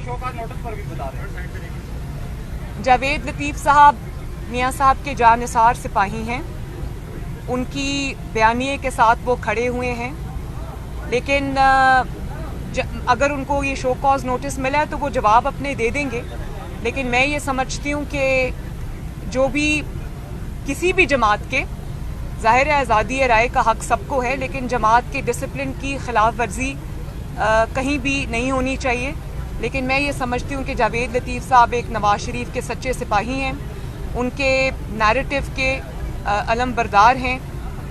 Show cause notice पर भी बता रहे हैं। जावेद लतीफ़ साहब मियाँ साहब के जानिसार सिपाही हैं। उनकी बयानिए के साथ वो खड़े हुए हैं, लेकिन अगर उनको ये शो कॉज नोटिस मिला है तो वो जवाब अपने दे देंगे। लेकिन मैं ये समझती हूँ कि जो भी किसी भी जमात के, ज़ाहिर है आज़ादी राय का हक़ सबको है, लेकिन जमात के डिसिप्लिन की ख़िलाफ़ वर्जी कहीं भी नहीं होनी चाहिए। लेकिन मैं ये समझती हूँ कि जावेद लतीफ़ साहब एक नवाज़ शरीफ के सच्चे सिपाही हैं, उनके नैरेटिव के अलमबरदार हैं।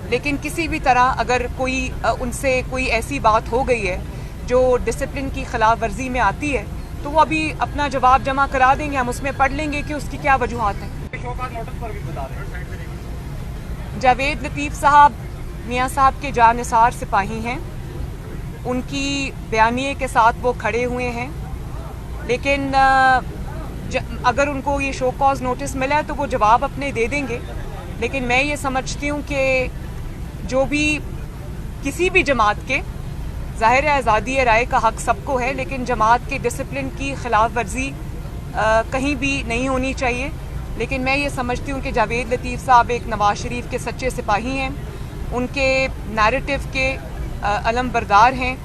लेकिन किसी भी तरह अगर कोई उनसे कोई ऐसी बात हो गई है जो डिसिप्लिन की ख़िलाफ़ वर्जी में आती है तो वो अभी अपना जवाब जमा करा देंगे, हम उसमें पढ़ लेंगे कि उसकी क्या वजूहात हैं। शोकॉज नोटिस पर भी बता रहे हैं। जावेद लतीफ़ साहब मियाँ साहब के जानिसार सिपाही हैं। उनकी बयानिए के साथ वो खड़े हुए हैं, लेकिन अगर उनको ये शो कॉज नोटिस मिला है तो वो जवाब अपने दे देंगे। लेकिन मैं ये समझती हूँ कि जो भी किसी भी जमात के, ज़ाहिर है आज़ादी राय का हक़ सबको है, लेकिन जमात के डिसिप्लिन की ख़िलाफ़ वर्जी कहीं भी नहीं होनी चाहिए। लेकिन मैं ये समझती हूँ कि जावेद लतीफ़ साहब एक नवाज़ शरीफ के सच्चे सिपाही हैं, उनके नैरेटिव के अलमबरदार हैं।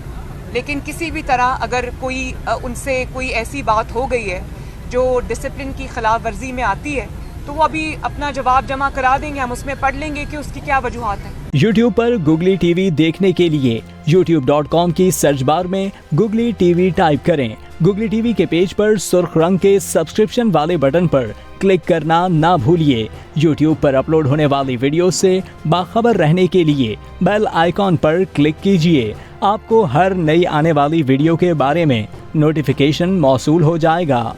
लेकिन किसी भी तरह अगर कोई उनसे कोई ऐसी बात हो गई है जो डिसिप्लिन की ख़िलाफ़ वर्जी में आती है तो वो अभी अपना जवाब जमा करा देंगे, हम उसमें पढ़ लेंगे कि उसकी क्या वजूहात हैं। YouTube पर गुगली टीवी देखने के लिए youtube.com की सर्च बार में गुगली टीवी टाइप करें। गुगली टीवी के पेज पर सुर्ख रंग के सब्सक्रिप्शन वाले बटन पर क्लिक करना ना भूलिए। YouTube पर अपलोड होने वाली वीडियो से बाखबर रहने के लिए बेल आइकॉन पर क्लिक कीजिए। आपको हर नई आने वाली वीडियो के बारे में नोटिफिकेशन मौसूल हो जाएगा।